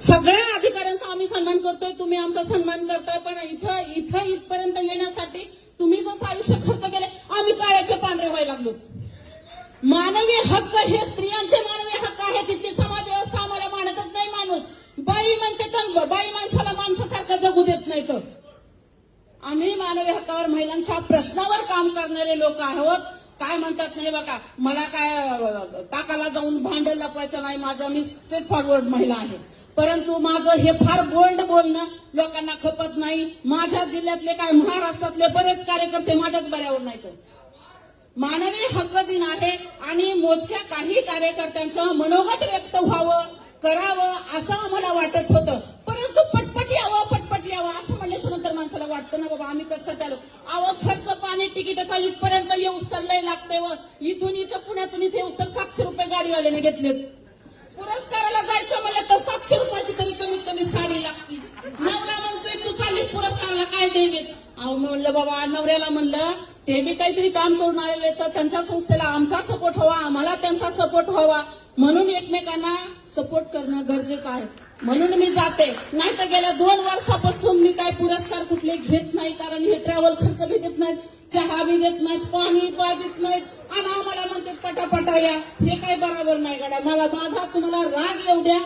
सगळ्या अधिकाऱ्यांचा आम्ही सन्मान करतोय, तुम्ही आमचा सन्मान करताय, पण इथं इथपर्यंत येण्यासाठी तुम्ही जसं आयुष्य खर्च केले, आम्ही काळ्याचे पांढरे व्हायला लागलो. मानवी हक्क हे स्त्रियांचे मानवी हक्क आहे, तिथली समाज व्यवस्था आम्हाला मानतच नाही. माणूस बाई म्हणते तर बाई माणसाला माणसासारखं जगू देत नाही. तर आम्ही मानवी हक्कावर महिलांच्या प्रश्नावर काम करणारे लोक आहोत. काय म्हणतात नाही बघा, मला काय टाकाला जाऊन भांडण लपवायचं नाही, माझं मी स्ट्रेट फॉरवर्ड महिला आहे. परंतु माझं हे फार बोल्ड बोलणं लोकांना खपत नाही. माझ्या जिल्ह्यातले काय महाराष्ट्रातले बरेच कार्यकर्ते माझ्याच बऱ्यावर नाहीत. मानवी हक्क दिन आहे आणि मोजक्या काही कार्यकर्त्यांचं मनोगत व्यक्त व्हावं, करावं असं आम्हाला वाटत होतं. परंतु पटपट यावं असं म्हणल्याच्या नंतर माणसाला वाटतं ना बाबा आम्ही कसं त्याला खर्च पाणी तिकीटाचा इथपर्यंत येऊस तर लय लागते. व इथून इथं पुण्यातून इथे येऊस तर 700 रुपये गाडीवाल्याने घेतलेत. पुरस्काराला जायचं म्हणलं तर 700 रुपयाची तरी कमीत कमी साडी लागते. नवरा म्हणतोय तू चालीस पुरस्काराला काय देत. अहो म्हणलं बाबा नवऱ्याला म्हणलं ते बी काहीतरी काम करून आलेले, तर त्यांच्या संस्थेला आमचा सपोर्ट व्हावा, आम्हाला त्यांचा सपोर्ट व्हावा, म्हणून एकमेकांना सपोर्ट करणं गरजेचं आहे. म्हणून मी जाते. नाही तर गेल्या 2 वर्षापासून मी काय पुरस्कार कुठले घेत नाही, कारण हे ट्रॅव्हल खर्च बी देत नाहीत, चहा बी देत नाहीत, पाणी पाजित नाहीत आणि आम्हाला म्हणते पटापटा या. हे काही बरोबर नाही गाड्या. मला माझा तुम्हाला राग येऊ द्या,